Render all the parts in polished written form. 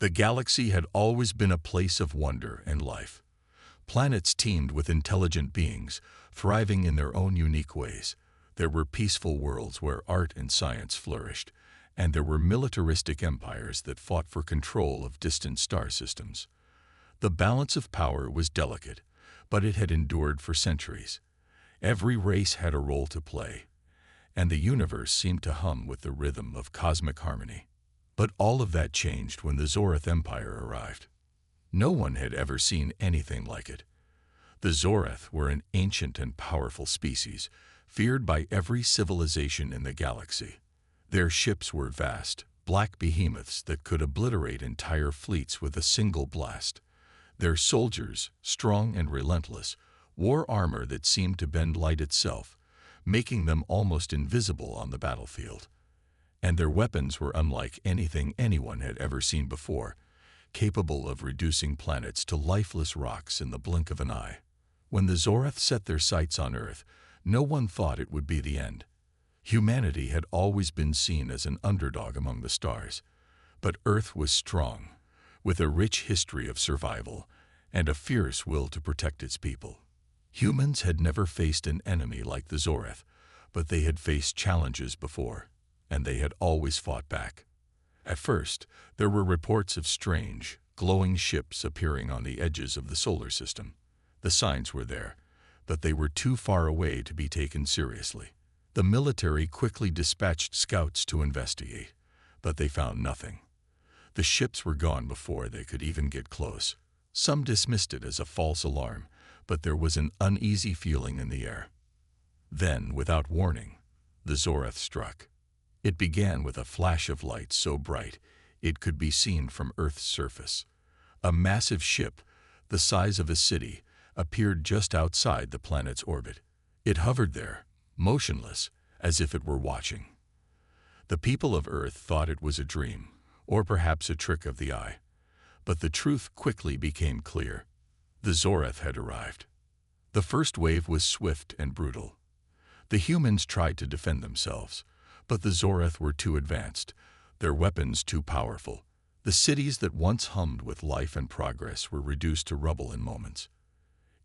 The galaxy had always been a place of wonder and life. Planets teemed with intelligent beings, thriving in their own unique ways. There were peaceful worlds where art and science flourished, and there were militaristic empires that fought for control of distant star systems. The balance of power was delicate, but it had endured for centuries. Every race had a role to play, and the universe seemed to hum with the rhythm of cosmic harmony. But all of that changed when the Zorath Empire arrived. No one had ever seen anything like it. The Zorath were an ancient and powerful species, feared by every civilization in the galaxy. Their ships were vast, black behemoths that could obliterate entire fleets with a single blast. Their soldiers, strong and relentless, wore armor that seemed to bend light itself, making them almost invisible on the battlefield. And their weapons were unlike anything anyone had ever seen before, capable of reducing planets to lifeless rocks in the blink of an eye. When the Zorath set their sights on Earth, no one thought it would be the end. Humanity had always been seen as an underdog among the stars, but Earth was strong, with a rich history of survival and a fierce will to protect its people. Humans had never faced an enemy like the Zorath, but they had faced challenges before, and they had always fought back. At first, there were reports of strange, glowing ships appearing on the edges of the solar system. The signs were there, but they were too far away to be taken seriously. The military quickly dispatched scouts to investigate, but they found nothing. The ships were gone before they could even get close. Some dismissed it as a false alarm, but there was an uneasy feeling in the air. Then, without warning, the Zorath struck. It began with a flash of light so bright it could be seen from Earth's surface. A massive ship, the size of a city, appeared just outside the planet's orbit. It hovered there, motionless, as if it were watching. The people of Earth thought it was a dream, or perhaps a trick of the eye. But the truth quickly became clear. The Zorath had arrived. The first wave was swift and brutal. The humans tried to defend themselves, but the Zorath were too advanced, their weapons too powerful. The cities that once hummed with life and progress were reduced to rubble in moments.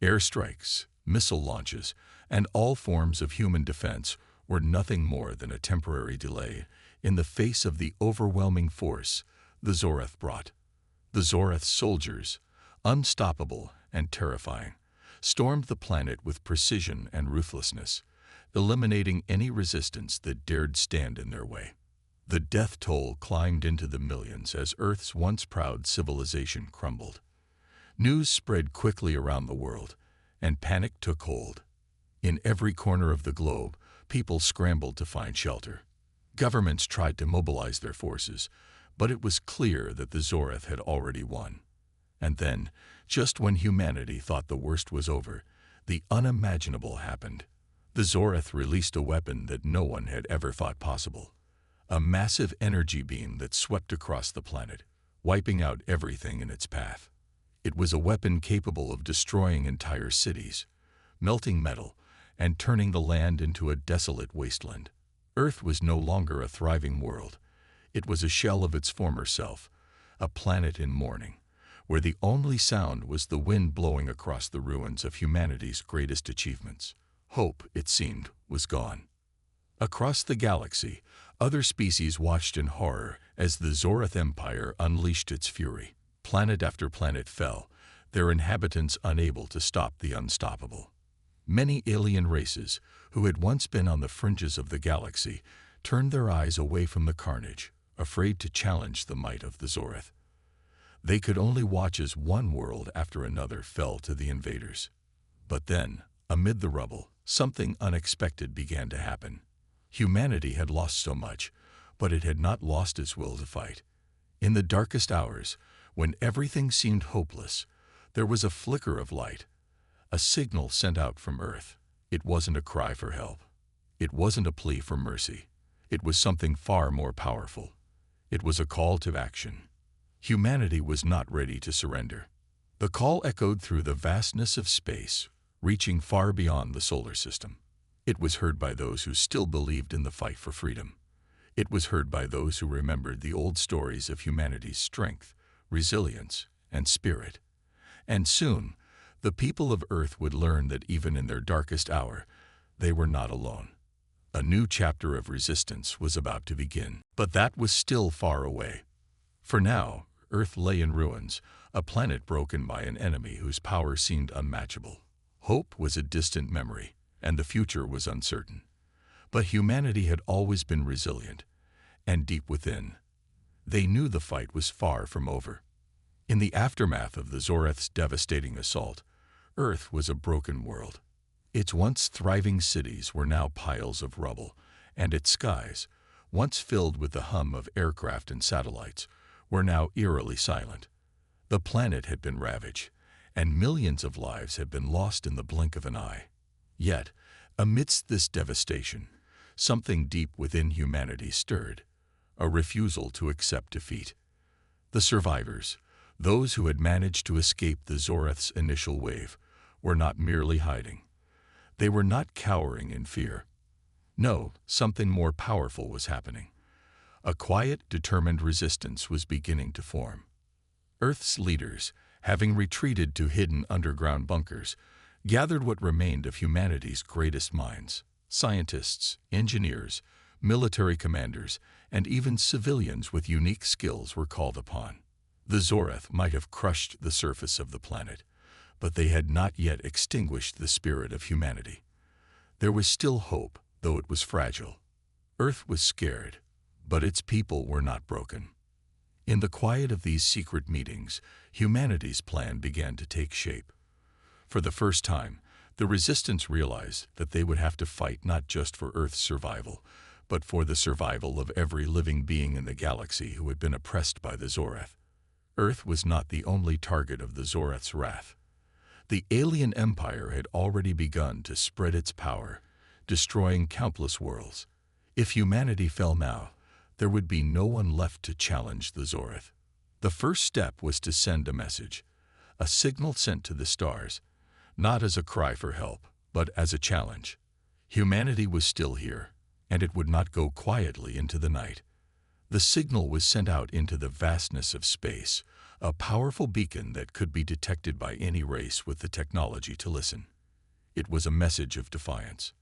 Airstrikes, missile launches, and all forms of human defense were nothing more than a temporary delay in the face of the overwhelming force the Zorath brought. The Zorath soldiers, unstoppable and terrifying, stormed the planet with precision and ruthlessness, eliminating any resistance that dared stand in their way. The death toll climbed into the millions as Earth's once proud civilization crumbled. News spread quickly around the world, and panic took hold. In every corner of the globe, people scrambled to find shelter. Governments tried to mobilize their forces, but it was clear that the Zorath had already won. And then, just when humanity thought the worst was over, the unimaginable happened. The Zorath released a weapon that no one had ever thought possible. A massive energy beam that swept across the planet, wiping out everything in its path. It was a weapon capable of destroying entire cities, melting metal, and turning the land into a desolate wasteland. Earth was no longer a thriving world. It was a shell of its former self, a planet in mourning, where the only sound was the wind blowing across the ruins of humanity's greatest achievements. Hope, it seemed, was gone. Across the galaxy, other species watched in horror as the Zorath Empire unleashed its fury. Planet after planet fell, their inhabitants unable to stop the unstoppable. Many alien races, who had once been on the fringes of the galaxy, turned their eyes away from the carnage, afraid to challenge the might of the Zorath. They could only watch as one world after another fell to the invaders. But then, amid the rubble, something unexpected began to happen. Humanity had lost so much, but it had not lost its will to fight. In the darkest hours, when everything seemed hopeless, there was a flicker of light, a signal sent out from Earth. It wasn't a cry for help. It wasn't a plea for mercy. It was something far more powerful. It was a call to action. Humanity was not ready to surrender. The call echoed through the vastness of space, reaching far beyond the solar system. It was heard by those who still believed in the fight for freedom. It was heard by those who remembered the old stories of humanity's strength, resilience, and spirit. And soon, the people of Earth would learn that even in their darkest hour, they were not alone. A new chapter of resistance was about to begin. But that was still far away. For now, Earth lay in ruins, a planet broken by an enemy whose power seemed unmatchable. Hope was a distant memory, and the future was uncertain. But humanity had always been resilient, and deep within, they knew the fight was far from over. In the aftermath of the Zoreth's devastating assault, Earth was a broken world. Its once thriving cities were now piles of rubble, and its skies, once filled with the hum of aircraft and satellites, were now eerily silent. The planet had been ravaged, and millions of lives had been lost in the blink of an eye. Yet, amidst this devastation, something deep within humanity stirred, a refusal to accept defeat. The survivors, those who had managed to escape the Zoreth's initial wave, were not merely hiding. They were not cowering in fear. No, something more powerful was happening. A quiet, determined resistance was beginning to form. Earth's leaders, having retreated to hidden underground bunkers, gathered what remained of humanity's greatest minds. Scientists, engineers, military commanders, and even civilians with unique skills were called upon. The Zoreth might have crushed the surface of the planet, but they had not yet extinguished the spirit of humanity. There was still hope, though it was fragile. Earth was scared, but its people were not broken. In the quiet of these secret meetings, humanity's plan began to take shape. For the first time, the resistance realized that they would have to fight not just for Earth's survival, but for the survival of every living being in the galaxy who had been oppressed by the Zoreth. Earth was not the only target of the Zoreth's wrath. The alien empire had already begun to spread its power, destroying countless worlds. If humanity fell now, there would be no one left to challenge the Zoreth. The first step was to send a message, a signal sent to the stars, not as a cry for help, but as a challenge. Humanity was still here, and it would not go quietly into the night. The signal was sent out into the vastness of space, a powerful beacon that could be detected by any race with the technology to listen. It was a message of defiance.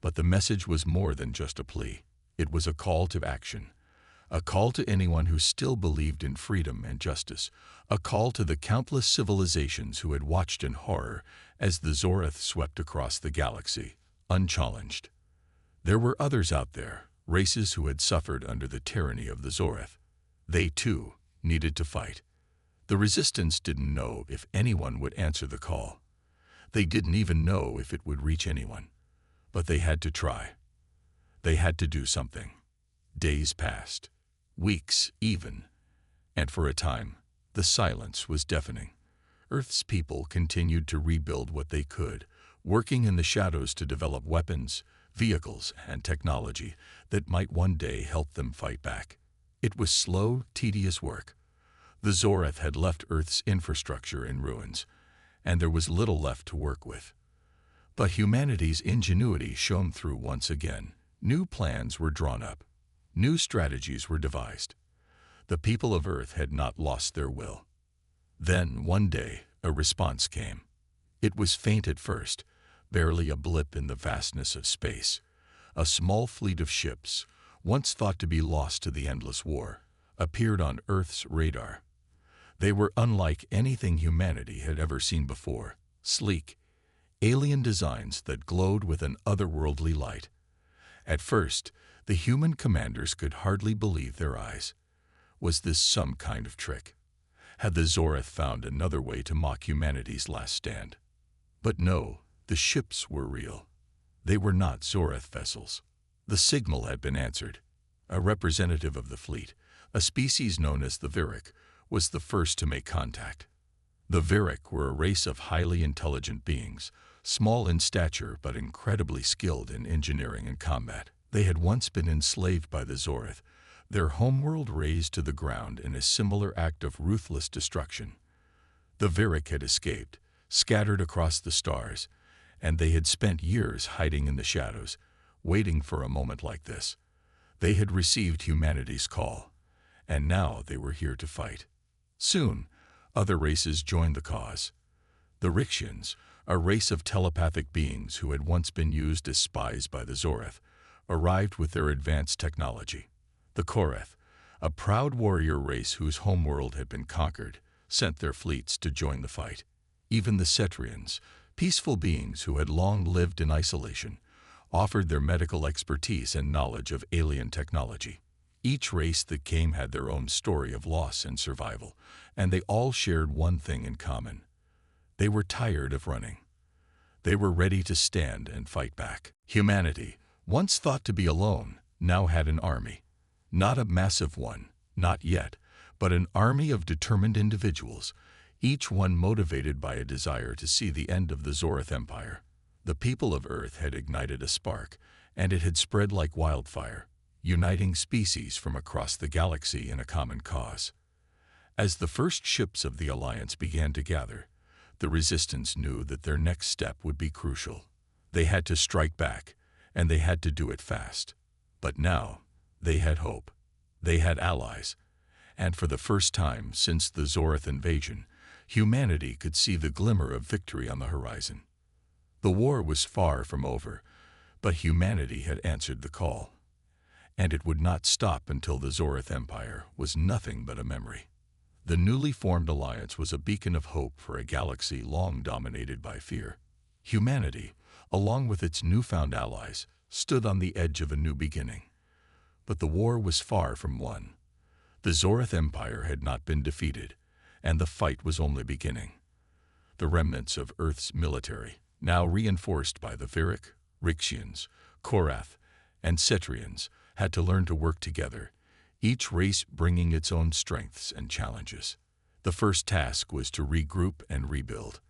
But the message was more than just a plea. It was a call to action, a call to anyone who still believed in freedom and justice, a call to the countless civilizations who had watched in horror as the Zoreth swept across the galaxy, unchallenged. There were others out there, races who had suffered under the tyranny of the Zoreth. They, too, needed to fight. The resistance didn't know if anyone would answer the call. They didn't even know if it would reach anyone. But they had to try. They had to do something. Days passed, weeks even, and for a time, the silence was deafening. Earth's people continued to rebuild what they could, working in the shadows to develop weapons, vehicles, and technology that might one day help them fight back. It was slow, tedious work. The Zoreth had left Earth's infrastructure in ruins, and there was little left to work with. But humanity's ingenuity shone through once again. New plans were drawn up. New strategies were devised. The people of Earth had not lost their will. Then, one day, a response came. It was faint at first, barely a blip in the vastness of space. A small fleet of ships, once thought to be lost to the endless war, appeared on Earth's radar. They were unlike anything humanity had ever seen before, sleek, alien designs that glowed with an otherworldly light. At first, the human commanders could hardly believe their eyes. Was this some kind of trick? Had the Zoreth found another way to mock humanity's last stand? But no, the ships were real. They were not Zoreth vessels. The signal had been answered. A representative of the fleet, a species known as the Viric, was the first to make contact. The Viric were a race of highly intelligent beings, small in stature but incredibly skilled in engineering and combat. They had once been enslaved by the Zoreth, their homeworld razed to the ground in a similar act of ruthless destruction. The Viric had escaped, scattered across the stars, and they had spent years hiding in the shadows, waiting for a moment like this. They had received humanity's call, and now they were here to fight. Soon, other races joined the cause. The Rixians, a race of telepathic beings who had once been used as spies by the Zoreth, arrived with their advanced technology. The Koreth, a proud warrior race whose homeworld had been conquered, sent their fleets to join the fight. Even the Cetrians, peaceful beings who had long lived in isolation, offered their medical expertise and knowledge of alien technology. Each race that came had their own story of loss and survival, and they all shared one thing in common. They were tired of running. They were ready to stand and fight back. Humanity, once thought to be alone, now had an army. Not a massive one, not yet, but an army of determined individuals, each one motivated by a desire to see the end of the Zoreth Empire. The people of Earth had ignited a spark, and it had spread like wildfire, uniting species from across the galaxy in a common cause. As the first ships of the Alliance began to gather, the Resistance knew that their next step would be crucial. They had to strike back, and they had to do it fast. But now, they had hope. They had allies. And for the first time since the Zoreth invasion, humanity could see the glimmer of victory on the horizon. The war was far from over, but humanity had answered the call. And it would not stop until the Zoreth Empire was nothing but a memory. The newly formed alliance was a beacon of hope for a galaxy long dominated by fear. Humanity, along with its newfound allies, stood on the edge of a new beginning. But the war was far from won. The Zoreth Empire had not been defeated, and the fight was only beginning. The remnants of Earth's military, now reinforced by the Viric, Rixians, Korath, and Cetrians, had to learn to work together, each race bringing its own strengths and challenges. The first task was to regroup and rebuild.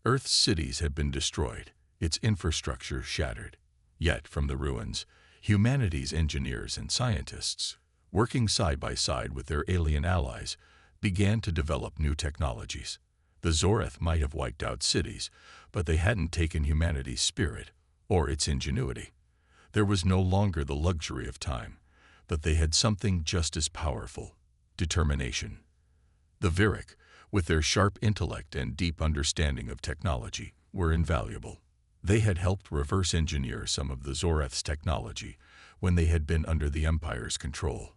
Earth's cities had been destroyed, its infrastructure shattered. Yet, from the ruins, humanity's engineers and scientists, working side by side with their alien allies, began to develop new technologies. The Zoreth might have wiped out cities, but they hadn't taken humanity's spirit or its ingenuity. There was no longer the luxury of time, but they had something just as powerful: determination. The Viric, with their sharp intellect and deep understanding of technology, were invaluable. They had helped reverse engineer some of the Zoreth's technology when they had been under the Empire's control.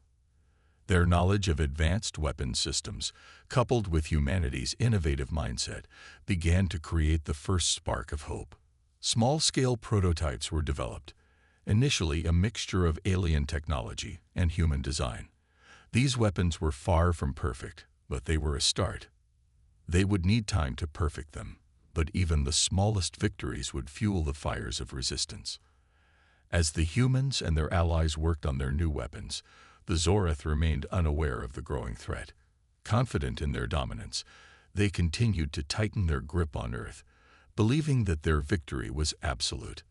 Their knowledge of advanced weapon systems, coupled with humanity's innovative mindset, began to create the first spark of hope. Small-scale prototypes were developed, initially a mixture of alien technology and human design. These weapons were far from perfect, but they were a start. They would need time to perfect them, but even the smallest victories would fuel the fires of resistance. As the humans and their allies worked on their new weapons, the Zoreth remained unaware of the growing threat. Confident in their dominance, they continued to tighten their grip on Earth, believing that their victory was absolute.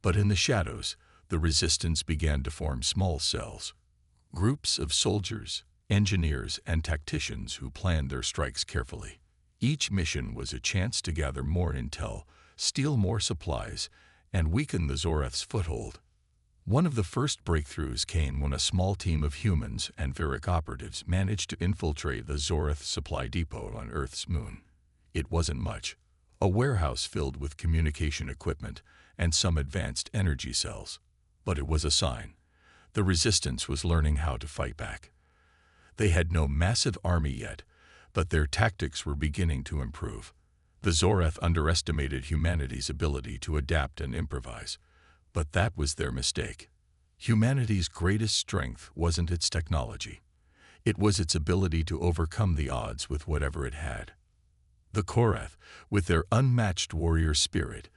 But in the shadows, the resistance began to form small cells, groups of soldiers, engineers, and tacticians who planned their strikes carefully. Each mission was a chance to gather more intel, steal more supplies, and weaken the Zoreth's foothold. One of the first breakthroughs came when a small team of humans and Viric operatives managed to infiltrate the Zoreth supply depot on Earth's moon. It wasn't much: a warehouse filled with communication equipment and some advanced energy cells. But it was a sign. The resistance was learning how to fight back. They had no massive army yet, but their tactics were beginning to improve. The Zoreth underestimated humanity's ability to adapt and improvise, but that was their mistake. Humanity's greatest strength wasn't its technology. It was its ability to overcome the odds with whatever it had. The Korath, with their unmatched warrior spirit,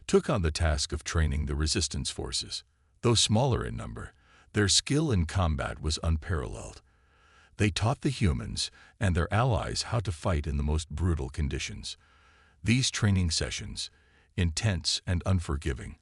took on the task of training the resistance forces. Though smaller in number, their skill in combat was unparalleled. They taught the humans and their allies how to fight in the most brutal conditions. These training sessions, intense and unforgiving,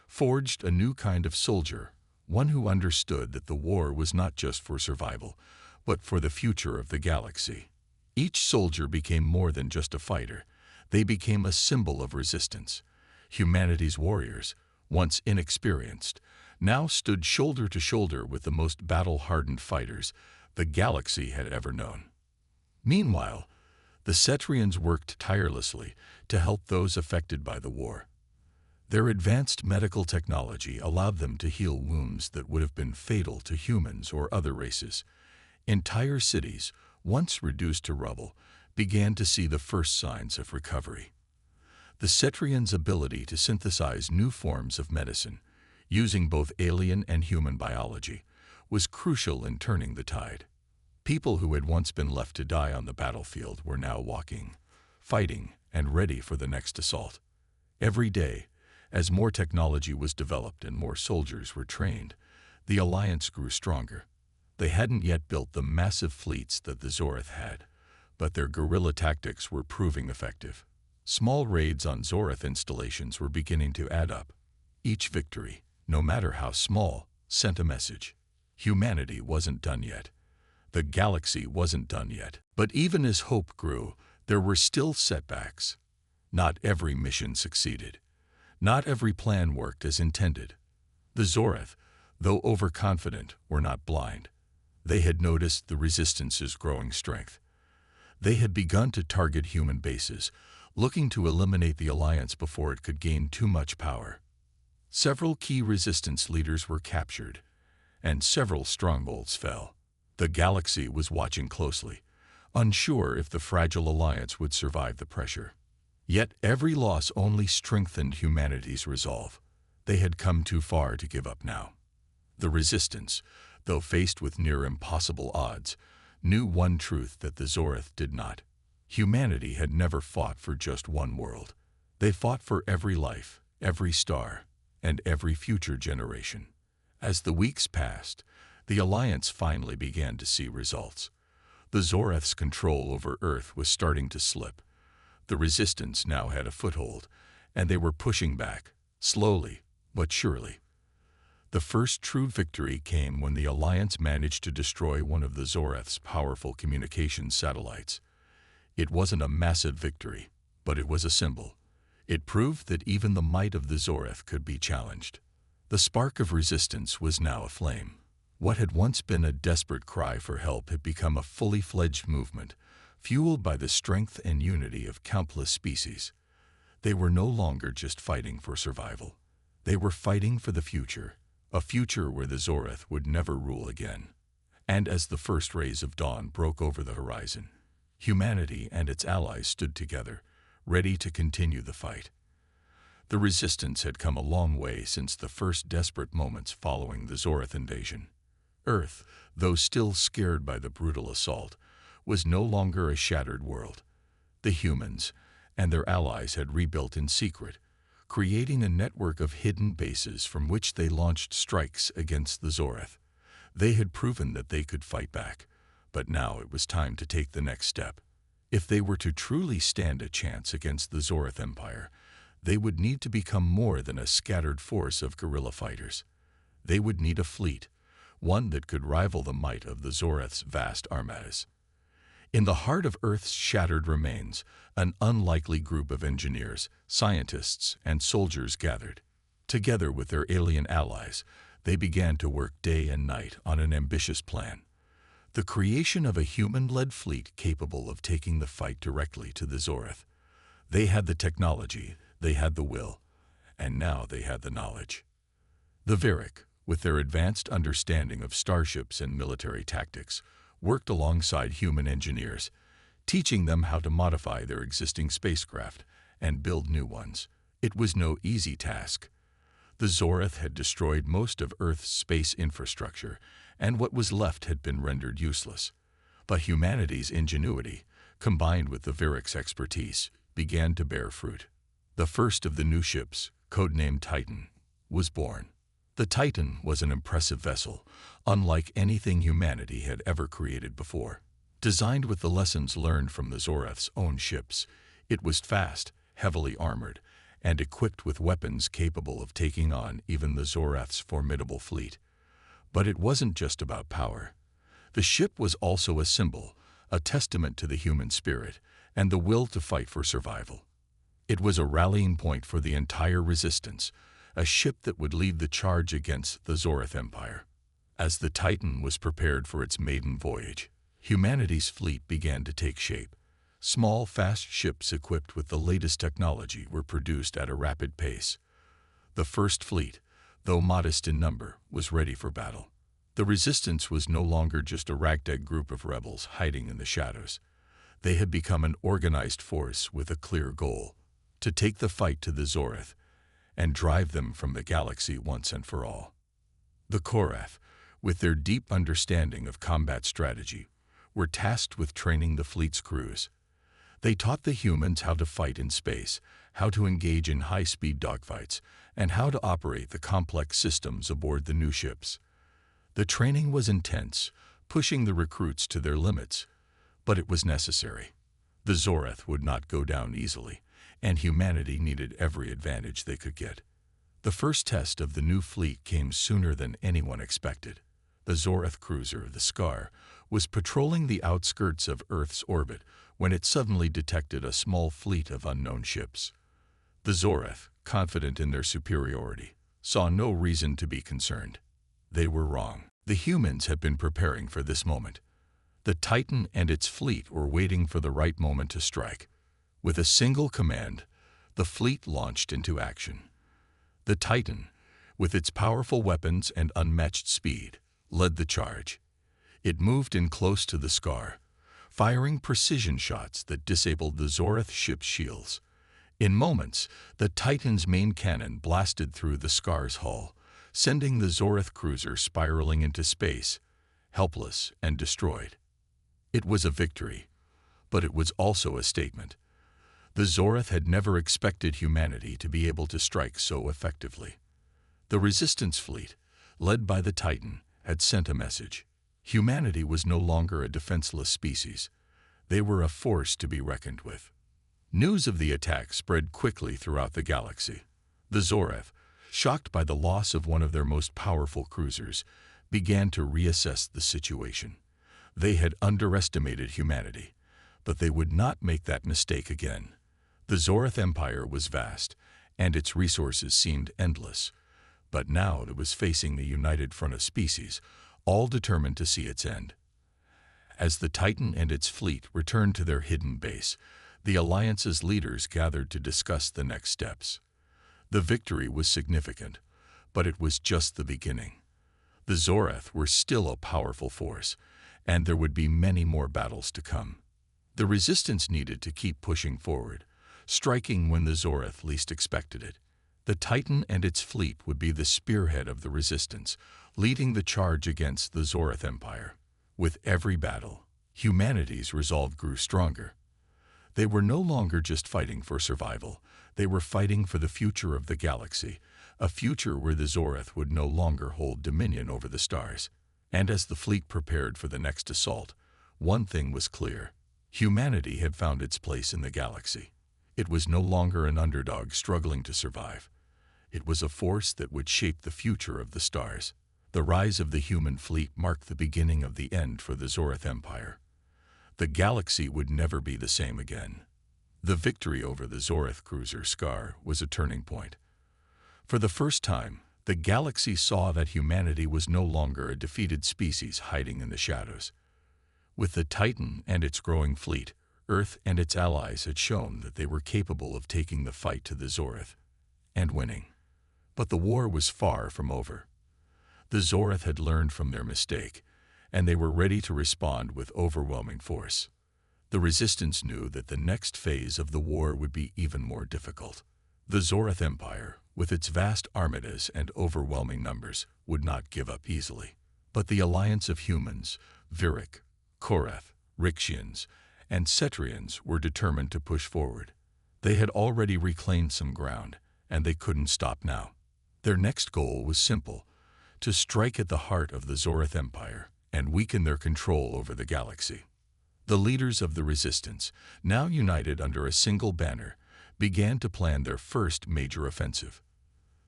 forged a new kind of soldier, one who understood that the war was not just for survival, but for the future of the galaxy. Each soldier became more than just a fighter. They became a symbol of resistance. Humanity's warriors, once inexperienced, now stood shoulder to shoulder with the most battle-hardened fighters the galaxy had ever known. Meanwhile, the Cetrians worked tirelessly to help those affected by the war. Their advanced medical technology allowed them to heal wounds that would have been fatal to humans or other races. Entire cities, once reduced to rubble, began to see the first signs of recovery. The Cetrians' ability to synthesize new forms of medicine, using both alien and human biology, was crucial in turning the tide. People who had once been left to die on the battlefield were now walking, fighting, and ready for the next assault. Every day, as more technology was developed and more soldiers were trained, the alliance grew stronger. They hadn't yet built the massive fleets that the Zoreth had, but their guerrilla tactics were proving effective. Small raids on Zoreth installations were beginning to add up. Each victory, no matter how small, sent a message. Humanity wasn't done yet. The galaxy wasn't done yet. But even as hope grew, there were still setbacks. Not every mission succeeded. Not every plan worked as intended. The Zoreth, though overconfident, were not blind. They had noticed the Resistance's growing strength. They had begun to target human bases, looking to eliminate the Alliance before it could gain too much power. Several key Resistance leaders were captured, and several strongholds fell. The galaxy was watching closely, unsure if the fragile Alliance would survive the pressure. Yet every loss only strengthened humanity's resolve. They had come too far to give up now. The Resistance, though faced with near impossible odds, knew one truth that the Zoreth did not. Humanity had never fought for just one world. They fought for every life, every star, and every future generation. As the weeks passed, the Alliance finally began to see results. The Zoreth's control over Earth was starting to slip. The Resistance now had a foothold, and they were pushing back, slowly but surely. The first true victory came when the Alliance managed to destroy one of the Zoreth's powerful communications satellites. It wasn't a massive victory, but it was a symbol. It proved that even the might of the Zoreth could be challenged. The spark of resistance was now aflame. What had once been a desperate cry for help had become a fully fledged movement, fueled by the strength and unity of countless species. They were no longer just fighting for survival. They were fighting for the future, a future where the Zoreth would never rule again. And as the first rays of dawn broke over the horizon, humanity and its allies stood together, ready to continue the fight. The Resistance had come a long way since the first desperate moments following the Zoreth invasion. Earth, though still scared by the brutal assault, was no longer a shattered world. The humans and their allies had rebuilt in secret, creating a network of hidden bases from which they launched strikes against the Zoreth. They had proven that they could fight back, but now it was time to take the next step. If they were to truly stand a chance against the Zoreth Empire, they would need to become more than a scattered force of guerrilla fighters. They would need a fleet, one that could rival the might of the Zoreth's vast armadas. In the heart of Earth's shattered remains, an unlikely group of engineers, scientists, and soldiers gathered. Together with their alien allies, they began to work day and night on an ambitious plan: the creation of a human-led fleet capable of taking the fight directly to the Zoreth. They had the technology, they had the will, and now they had the knowledge. The Viric, with their advanced understanding of starships and military tactics, worked alongside human engineers, teaching them how to modify their existing spacecraft and build new ones. It was no easy task. The Zoreth had destroyed most of Earth's space infrastructure, and what was left had been rendered useless. But humanity's ingenuity, combined with the Viric's expertise, began to bear fruit. The first of the new ships, codenamed Titan, was born. The Titan was an impressive vessel, unlike anything humanity had ever created before. Designed with the lessons learned from the Zoreth's own ships, it was fast, heavily armored, and equipped with weapons capable of taking on even the Zoreth's formidable fleet. But it wasn't just about power. The ship was also a symbol, a testament to the human spirit and the will to fight for survival. It was a rallying point for the entire Resistance, a ship that would lead the charge against the Zoreth Empire. As the Titan was prepared for its maiden voyage, Humanity's fleet began to take shape. Small, fast ships equipped with the latest technology were produced at a rapid pace. The first fleet, though modest in number, was ready for battle. The resistance was no longer just a ragtag group of rebels hiding in the shadows. They had become an organized force with a clear goal: to take the fight to the Zoreth and drive them from the galaxy once and for all. The Korath, with their deep understanding of combat strategy, were tasked with training the fleet's crews. They taught the humans how to fight in space, how to engage in high-speed dogfights, and how to operate the complex systems aboard the new ships. The training was intense, pushing the recruits to their limits, but it was necessary. The Zoreth would not go down easily, and humanity needed every advantage they could get. The first test of the new fleet came sooner than anyone expected. The Zoreth cruiser, the Scar, was patrolling the outskirts of Earth's orbit when it suddenly detected a small fleet of unknown ships. The Zoreth, confident in their superiority, saw no reason to be concerned. They were wrong. The humans had been preparing for this moment. The Titan and its fleet were waiting for the right moment to strike. With a single command, the fleet launched into action. The Titan, with its powerful weapons and unmatched speed, led the charge. It moved in close to the Scar, firing precision shots that disabled the Zoreth ship's shields. In moments, the Titan's main cannon blasted through the Scar's hull, sending the Zoreth cruiser spiraling into space, helpless and destroyed. It was a victory, but it was also a statement. The Zoreth had never expected humanity to be able to strike so effectively. The Resistance fleet, led by the Titan, had sent a message. Humanity was no longer a defenseless species. They were a force to be reckoned with. News of the attack spread quickly throughout the galaxy. The Zoreth, shocked by the loss of one of their most powerful cruisers, began to reassess the situation. They had underestimated humanity, but they would not make that mistake again. The Zoreth Empire was vast, and its resources seemed endless. But now it was facing the united front of species, all determined to see its end. As the Titan and its fleet returned to their hidden base, the Alliance's leaders gathered to discuss the next steps. The victory was significant, but it was just the beginning. The Zoreth were still a powerful force, and there would be many more battles to come. The Resistance needed to keep pushing forward, striking when the Zoreth least expected it. The Titan and its fleet would be the spearhead of the Resistance, leading the charge against the Zoreth Empire. With every battle, humanity's resolve grew stronger. They were no longer just fighting for survival. They were fighting for the future of the galaxy, a future where the Zoreth would no longer hold dominion over the stars. And as the fleet prepared for the next assault, one thing was clear. Humanity had found its place in the galaxy. It was no longer an underdog struggling to survive. It was a force that would shape the future of the stars. The rise of the human fleet marked the beginning of the end for the Zoreth Empire. The galaxy would never be the same again. The victory over the Zoreth cruiser Scar was a turning point. For the first time, the galaxy saw that humanity was no longer a defeated species hiding in the shadows. With the Titan and its growing fleet, Earth and its allies had shown that they were capable of taking the fight to the Zoreth and winning. But the war was far from over. The Zoreth had learned from their mistake, and they were ready to respond with overwhelming force. The Resistance knew that the next phase of the war would be even more difficult. The Zoreth Empire, with its vast armadas and overwhelming numbers, would not give up easily. But the alliance of humans, Virik, Korath, Rixians, and Cetrians were determined to push forward. They had already reclaimed some ground, and they couldn't stop now. Their next goal was simple: to strike at the heart of the Zoreth Empire and weaken their control over the galaxy. The leaders of the Resistance, now united under a single banner, began to plan their first major offensive.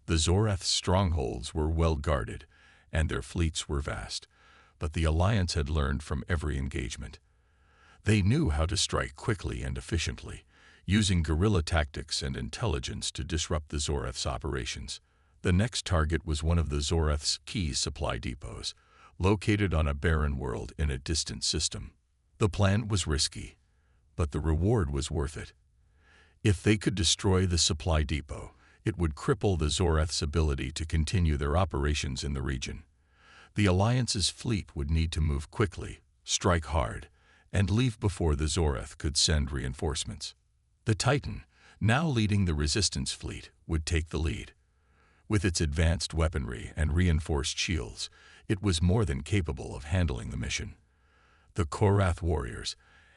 The Zoreth's strongholds were well guarded, and their fleets were vast, but the Alliance had learned from every engagement. They knew how to strike quickly and efficiently, using guerrilla tactics and intelligence to disrupt the Zoreth's operations. The next target was one of the Zoreth's key supply depots, located on a barren world in a distant system. The plan was risky, but the reward was worth it. If they could destroy the supply depot, it would cripple the Zoreth's ability to continue their operations in the region. The Alliance's fleet would need to move quickly, strike hard, and leave before the Zoreth could send reinforcements. The Titan, now leading the Resistance fleet, would take the lead. With its advanced weaponry and reinforced shields, it was more than capable of handling the mission. The Korath warriors,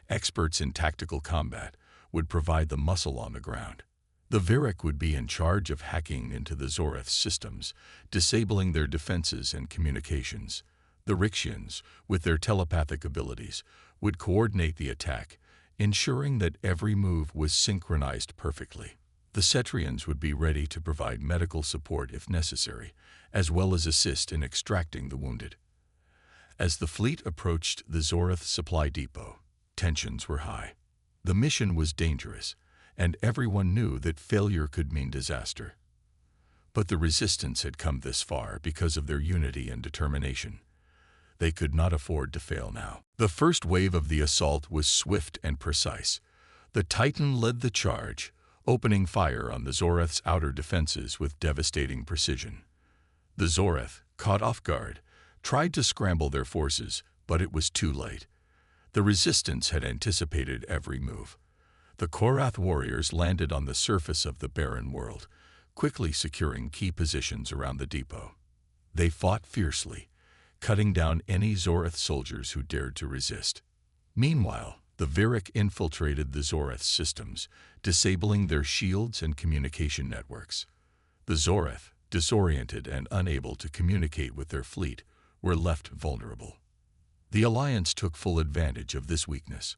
experts in tactical combat, would provide the muscle on the ground. The Viric would be in charge of hacking into the Zoreth's systems, disabling their defenses and communications. The Rixians, with their telepathic abilities, would coordinate the attack, ensuring that every move was synchronized perfectly. The Cetrians would be ready to provide medical support if necessary, as well as assist in extracting the wounded. As the fleet approached the Zoreth supply depot, tensions were high. The mission was dangerous, and everyone knew that failure could mean disaster. But the Resistance had come this far because of their unity and determination. They could not afford to fail now. The first wave of the assault was swift and precise. The Titan led the charge, opening fire on the Zoreth's outer defenses with devastating precision. The Zoreth, caught off guard, tried to scramble their forces, but it was too late. The Resistance had anticipated every move. The Korath warriors landed on the surface of the barren world, quickly securing key positions around the depot. They fought fiercely, cutting down any Zoreth soldiers who dared to resist. Meanwhile, the Viric infiltrated the Zoreth systems, disabling their shields and communication networks. The Zoreth, disoriented and unable to communicate with their fleet, were left vulnerable. The Alliance took full advantage of this weakness.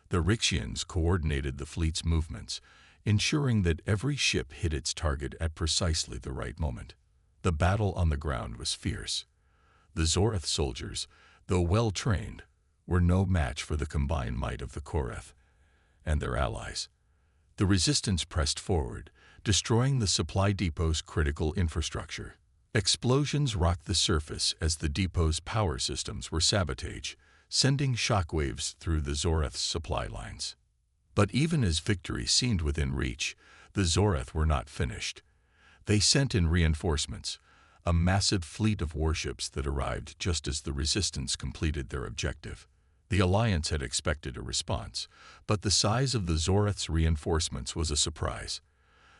The Rixians coordinated the fleet's movements, ensuring that every ship hit its target at precisely the right moment. The battle on the ground was fierce. The Zoreth soldiers, though well-trained, were no match for the combined might of the Korath and their allies. The Resistance pressed forward, destroying the supply depot's critical infrastructure. Explosions rocked the surface as the depot's power systems were sabotaged, sending shockwaves through the Zoreth's supply lines. But even as victory seemed within reach, the Zoreth were not finished. They sent in reinforcements, a massive fleet of warships that arrived just as the Resistance completed their objective. The Alliance had expected a response, but the size of the Zoreth's reinforcements was a surprise.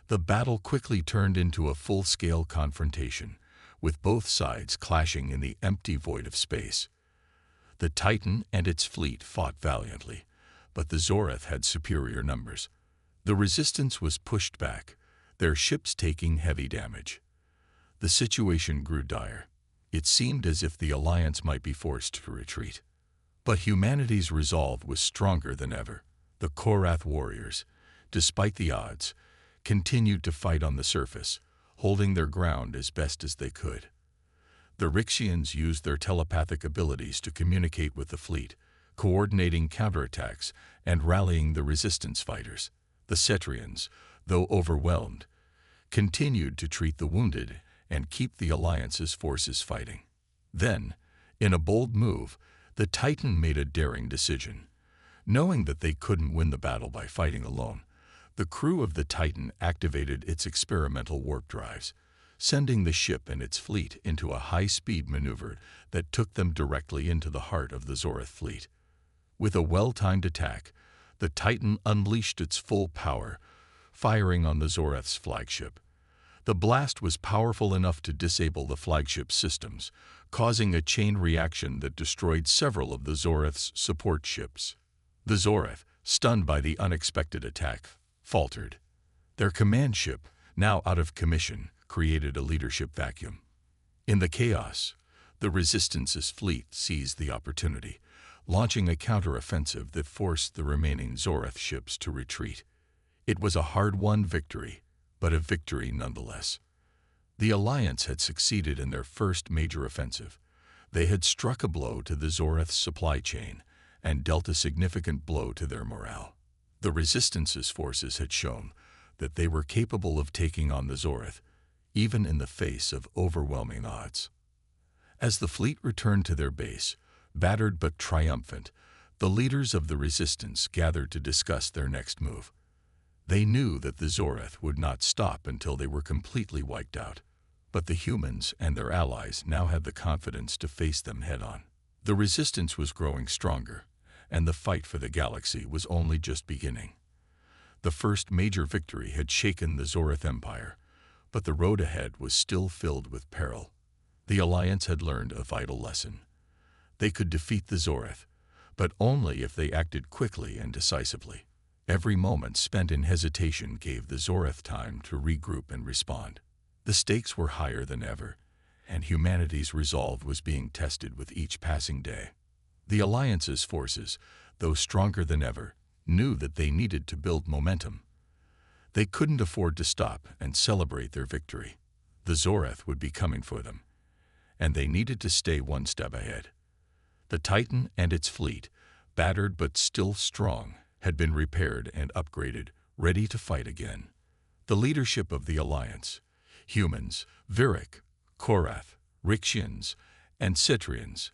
The battle quickly turned into a full-scale confrontation, with both sides clashing in the empty void of space. The Titan and its fleet fought valiantly, but the Zoreth had superior numbers. The Resistance was pushed back, their ships taking heavy damage. The situation grew dire. It seemed as if the Alliance might be forced to retreat. But humanity's resolve was stronger than ever. The Korath warriors, despite the odds, continued to fight on the surface, holding their ground as best as they could. The Rixians used their telepathic abilities to communicate with the fleet, coordinating counterattacks and rallying the Resistance fighters. The Cetrians, though overwhelmed, continued to treat the wounded and keep the Alliance's forces fighting. Then, in a bold move, the Titan made a daring decision. Knowing that they couldn't win the battle by fighting alone, the crew of the Titan activated its experimental warp drives, sending the ship and its fleet into a high-speed maneuver that took them directly into the heart of the Zoreth fleet. With a well-timed attack, the Titan unleashed its full power, firing on the Zoreth's flagship. The blast was powerful enough to disable the flagship's systems, causing a chain reaction that destroyed several of the Zoreth's support ships. The Zoreth, stunned by the unexpected attack, faltered. Their command ship, now out of commission, created a leadership vacuum. In the chaos, the Resistance's fleet seized the opportunity, launching a counteroffensive that forced the remaining Zoreth ships to retreat. It was a hard-won victory, but a victory nonetheless. The Alliance had succeeded in their first major offensive. They had struck a blow to the Zoreth's supply chain and dealt a significant blow to their morale. The Resistance's forces had shown that they were capable of taking on the Zoreth, even in the face of overwhelming odds. As the fleet returned to their base, battered but triumphant, The leaders of the resistance gathered to discuss their next move. They knew that the Zoreth would not stop until they were completely wiped out. But the humans and their allies now had the confidence to face them head-on. The resistance was growing stronger, and the fight for the galaxy was only just beginning. The first major victory had shaken the Zoreth Empire, but the road ahead was still filled with peril. The Alliance had learned a vital lesson. They could defeat the Zoreth, but only if they acted quickly and decisively. Every moment spent in hesitation gave the Zoreth time to regroup and respond. The stakes were higher than ever, and humanity's resolve was being tested with each passing day. The Alliance's forces, though stronger than ever, knew that they needed to build momentum. They couldn't afford to stop and celebrate their victory. The Zoreth would be coming for them, and they needed to stay one step ahead. The Titan and its fleet, battered but still strong, had been repaired and upgraded, ready to fight again. The leadership of the Alliance, humans, Virik, Korath, Rixians, and Citrians,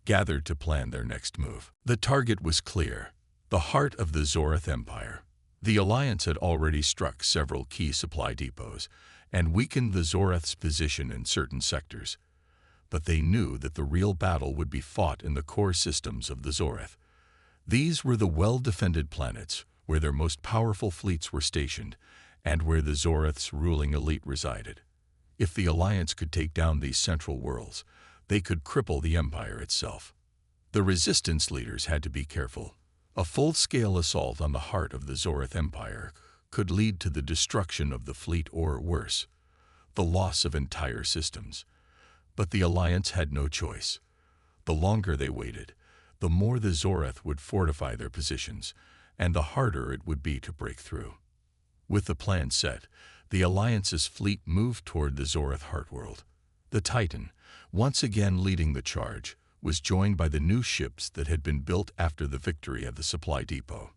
gathered to plan their next move. The target was clear, the heart of the Zoreth Empire. The Alliance had already struck several key supply depots and weakened the Zoreth's position in certain sectors. But they knew that the real battle would be fought in the core systems of the Zoreth. These were the well-defended planets where their most powerful fleets were stationed and where the Zoreth's ruling elite resided. If the Alliance could take down these central worlds, they could cripple the Empire itself. The resistance leaders had to be careful. A full-scale assault on the heart of the Zoreth Empire could lead to the destruction of the fleet or, worse, the loss of entire systems. But the Alliance had no choice. The longer they waited, the more the Zoreth would fortify their positions, and the harder it would be to break through. With the plan set, the Alliance's fleet moved toward the Zoreth Heartworld. The Titan, once again leading the charge, was joined by the new ships that had been built after the victory at the supply depot.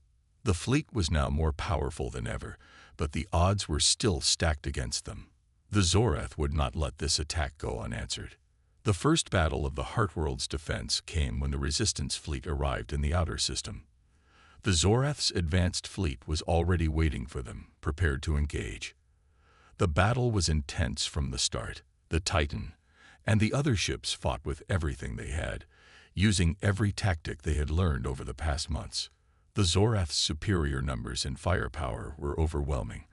The fleet was now more powerful than ever, but the odds were still stacked against them. The Zoreth would not let this attack go unanswered. The first battle of the Heartworld's defense came when the Resistance fleet arrived in the outer system. The Zoreth's advanced fleet was already waiting for them, prepared to engage. The battle was intense from the start. The Titan and the other ships fought with everything they had, using every tactic they had learned over the past months. The Zoreth's superior numbers and firepower were overwhelming,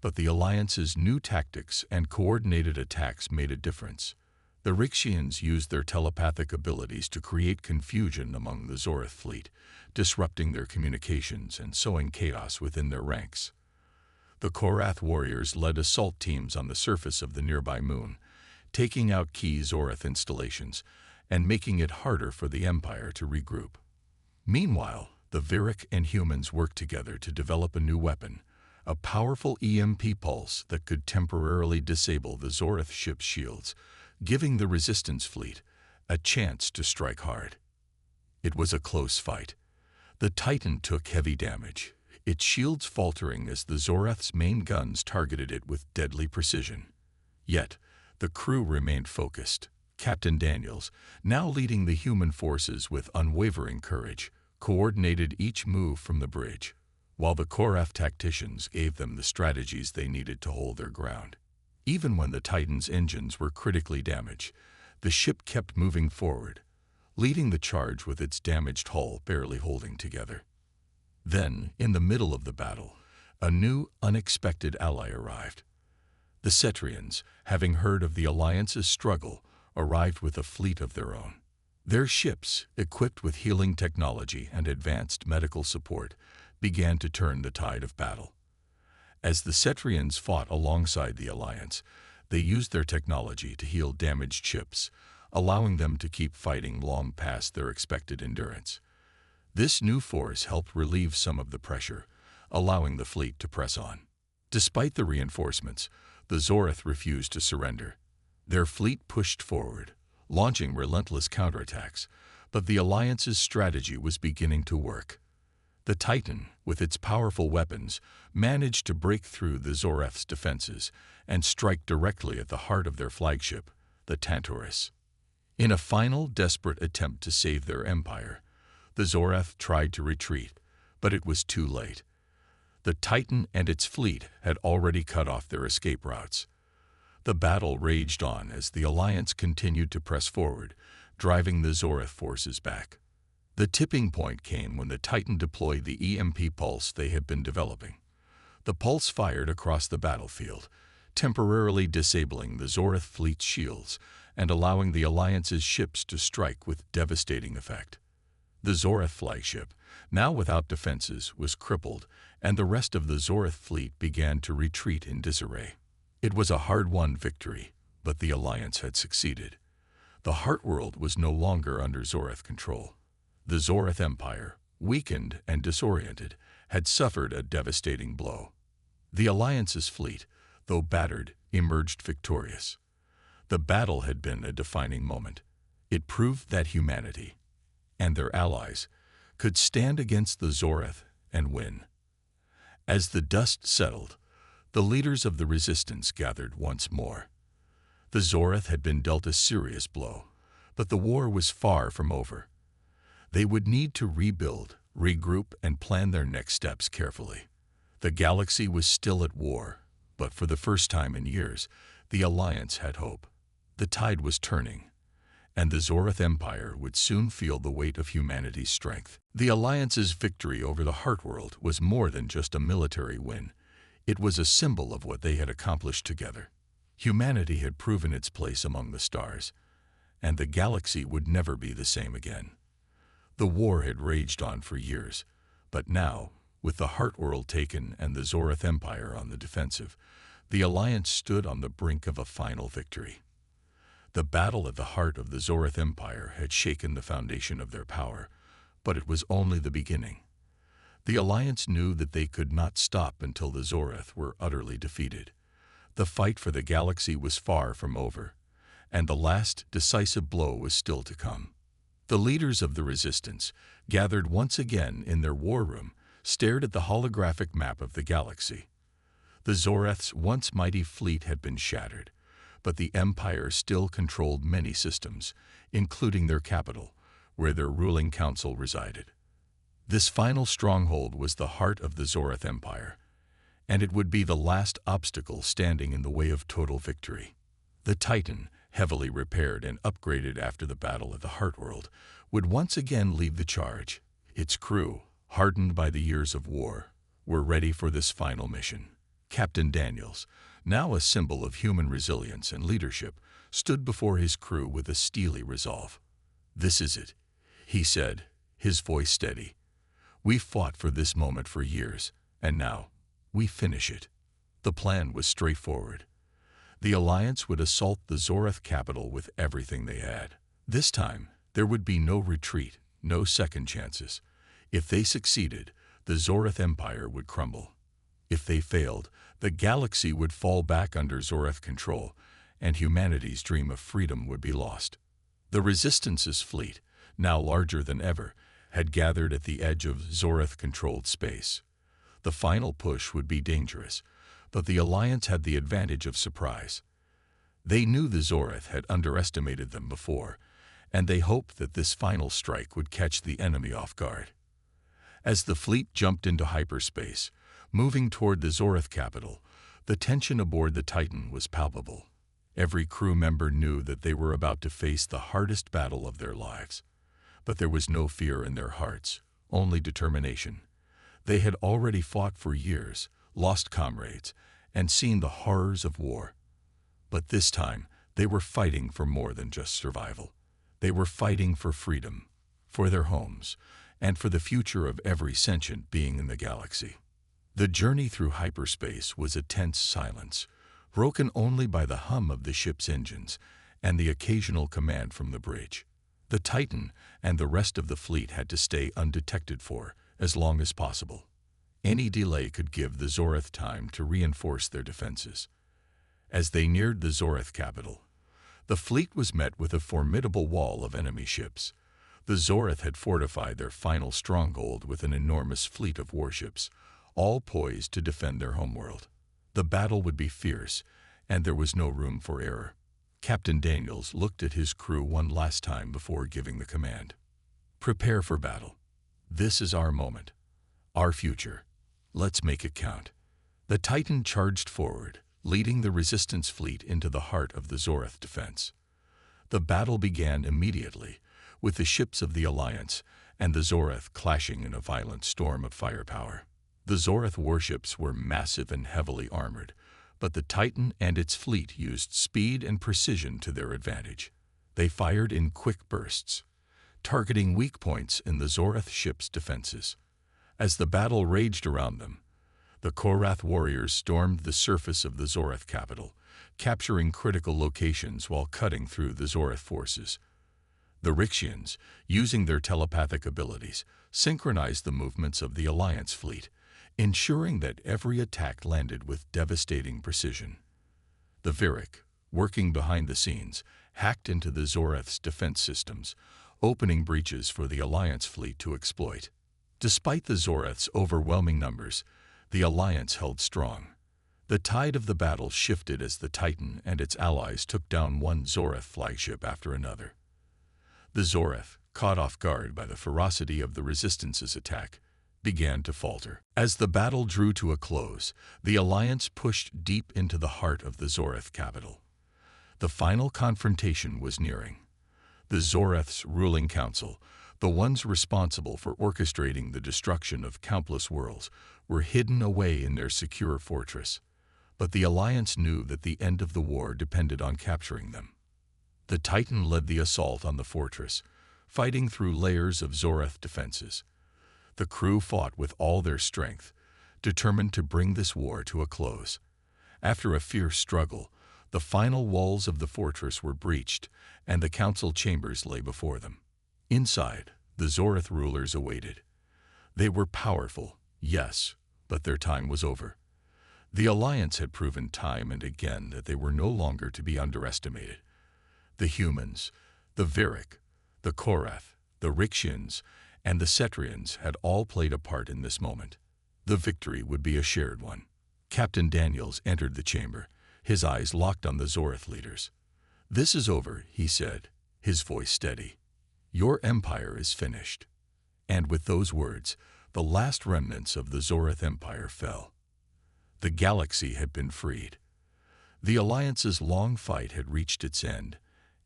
but the Alliance's new tactics and coordinated attacks made a difference. The Rixians used their telepathic abilities to create confusion among the Zoreth fleet, disrupting their communications and sowing chaos within their ranks. The Korath warriors led assault teams on the surface of the nearby moon, taking out key Zoreth installations and making it harder for the Empire to regroup. Meanwhile, the Virik and humans worked together to develop a new weapon, a powerful EMP pulse that could temporarily disable the Zoreth ship's shields, giving the Resistance fleet a chance to strike hard. It was a close fight. The Titan took heavy damage, its shields faltering as the Zoreth's main guns targeted it with deadly precision. Yet, the crew remained focused. Captain Daniels, now leading the human forces with unwavering courage, coordinated each move from the bridge, while the Korath tacticians gave them the strategies they needed to hold their ground. Even when the Titan's engines were critically damaged, the ship kept moving forward, leading the charge with its damaged hull barely holding together. Then, in the middle of the battle, a new, unexpected ally arrived. The Cetrians, having heard of the Alliance's struggle, arrived with a fleet of their own. Their ships, equipped with healing technology and advanced medical support, began to turn the tide of battle. As the Cetrians fought alongside the Alliance, they used their technology to heal damaged ships, allowing them to keep fighting long past their expected endurance. This new force helped relieve some of the pressure, allowing the fleet to press on. Despite the reinforcements, the Zoreth refused to surrender. Their fleet pushed forward, launching relentless counterattacks, but the Alliance's strategy was beginning to work. The Titan, with its powerful weapons, managed to break through the Zoreth's defenses and strike directly at the heart of their flagship, the Tantarus. In a final, desperate attempt to save their empire, The Zorath tried to retreat, but it was too late. The Titan and its fleet had already cut off their escape routes. The battle raged on as the Alliance continued to press forward, driving the Zorath forces back. The tipping point came when the Titan deployed the EMP pulse they had been developing. The pulse fired across the battlefield, temporarily disabling the Zorath fleet's shields and allowing the Alliance's ships to strike with devastating effect. The Zorath flagship, now without defenses, was crippled, and the rest of the Zorath fleet began to retreat in disarray. It was a hard-won victory, but the Alliance had succeeded. The Heartworld was no longer under Zorath control. The Zorath Empire, weakened and disoriented, had suffered a devastating blow. The Alliance's fleet, though battered, emerged victorious. The battle had been a defining moment. It proved that humanity, and their allies, could stand against the Zorath and win. As the dust settled, the leaders of the resistance gathered once more. The Zorath had been dealt a serious blow, but the war was far from over. They would need to rebuild, regroup, and plan their next steps carefully. The galaxy was still at war, but for the first time in years, the Alliance had hope. The tide was turning, and the Zorath Empire would soon feel the weight of humanity's strength. The Alliance's victory over the Heartworld was more than just a military win. It was a symbol of what they had accomplished together. Humanity had proven its place among the stars, and the galaxy would never be the same again. The war had raged on for years, but now, with the Heartworld taken and the Zorath Empire on the defensive, the Alliance stood on the brink of a final victory. The battle at the heart of the Zorath Empire had shaken the foundation of their power, but it was only the beginning. The Alliance knew that they could not stop until the Zorath were utterly defeated. The fight for the galaxy was far from over, and the last decisive blow was still to come. The leaders of the resistance, gathered once again in their war room, stared at the holographic map of the galaxy. The Zorath's once mighty fleet had been shattered, but the Empire still controlled many systems, including their capital, where their ruling council resided. This final stronghold was the heart of the Zorath Empire, and it would be the last obstacle standing in the way of total victory. The Titan, heavily repaired and upgraded after the battle at the Heartworld, would once again lead the charge. Its crew, hardened by the years of war, were ready for this final mission. Captain Daniels, now a symbol of human resilience and leadership, stood before his crew with a steely resolve. "This is it," he said, his voice steady. "We've fought for this moment for years, and now we finish it." The plan was straightforward. The Alliance would assault the Zorath capital with everything they had. This time, there would be no retreat, no second chances. If they succeeded, the Zorath Empire would crumble. If they failed, the galaxy would fall back under Zorath control, and humanity's dream of freedom would be lost. The Resistance's fleet, now larger than ever, had gathered at the edge of Zorath-controlled space. The final push would be dangerous, but the Alliance had the advantage of surprise. They knew the Zorath had underestimated them before, and they hoped that this final strike would catch the enemy off guard. As the fleet jumped into hyperspace, moving toward the Zorath capital, the tension aboard the Titan was palpable. Every crew member knew that they were about to face the hardest battle of their lives. But there was no fear in their hearts, only determination. They had already fought for years, lost comrades, and seen the horrors of war. But this time, they were fighting for more than just survival. They were fighting for freedom, for their homes, and for the future of every sentient being in the galaxy. The journey through hyperspace was a tense silence, broken only by the hum of the ship's engines and the occasional command from the bridge. The Titan and the rest of the fleet had to stay undetected for as long as possible. Any delay could give the Zorath time to reinforce their defenses. As they neared the Zorath capital, the fleet was met with a formidable wall of enemy ships. The Zorath had fortified their final stronghold with an enormous fleet of warships, all poised to defend their homeworld. The battle would be fierce, and there was no room for error. Captain Daniels looked at his crew one last time before giving the command. "Prepare for battle," This is our moment, our future. Let's make it count. The Titan charged forward, leading the Resistance fleet into the heart of the Zoreth defense. The battle began immediately, with the ships of the Alliance and the Zoreth clashing in a violent storm of firepower. The Zoreth warships were massive and heavily armored, but the Titan and its fleet used speed and precision to their advantage. They fired in quick bursts, targeting weak points in the Zoreth ships' defenses. As the battle raged around them, the Korath warriors stormed the surface of the Zoreth capital, capturing critical locations while cutting through the Zoreth forces. The Rixians, using their telepathic abilities, synchronized the movements of the Alliance fleet, ensuring that every attack landed with devastating precision. The Virik, working behind the scenes, hacked into the Zoreth's defense systems, opening breaches for the Alliance fleet to exploit. Despite the Zoreth's overwhelming numbers, the Alliance held strong. The tide of the battle shifted as the Titan and its allies took down one Zoreth flagship after another. The Zoreth, caught off guard by the ferocity of the Resistance's attack, began to falter. As the battle drew to a close, the Alliance pushed deep into the heart of the Zoreth capital. The final confrontation was nearing. The Zoreth's ruling council, the ones responsible for orchestrating the destruction of countless worlds, were hidden away in their secure fortress. But the Alliance knew that the end of the war depended on capturing them. The Titan led the assault on the fortress, fighting through layers of Zoreth defenses. The crew fought with all their strength, determined to bring this war to a close. After a fierce struggle, the final walls of the fortress were breached, and the council chambers lay before them. Inside, the Zoreth rulers awaited. They were powerful, yes, but their time was over. The Alliance had proven time and again that they were no longer to be underestimated. The humans, the Virik, the Korath, the Rixians, and the Cetrians had all played a part in this moment. The victory would be a shared one. Captain Daniels entered the chamber, his eyes locked on the Zoreth leaders. "This is over," he said, his voice steady. "Your empire is finished." And with those words, the last remnants of the Zoreth Empire fell. The galaxy had been freed. The Alliance's long fight had reached its end,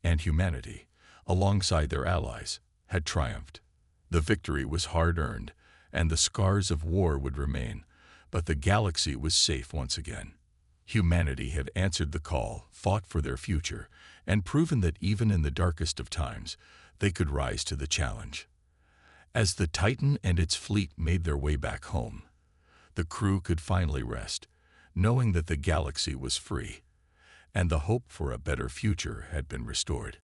and humanity, alongside their allies, had triumphed. The victory was hard-earned, and the scars of war would remain, but the galaxy was safe once again. Humanity had answered the call, fought for their future, and proven that even in the darkest of times, they could rise to the challenge. As the Titan and its fleet made their way back home, the crew could finally rest, knowing that the galaxy was free, and the hope for a better future had been restored.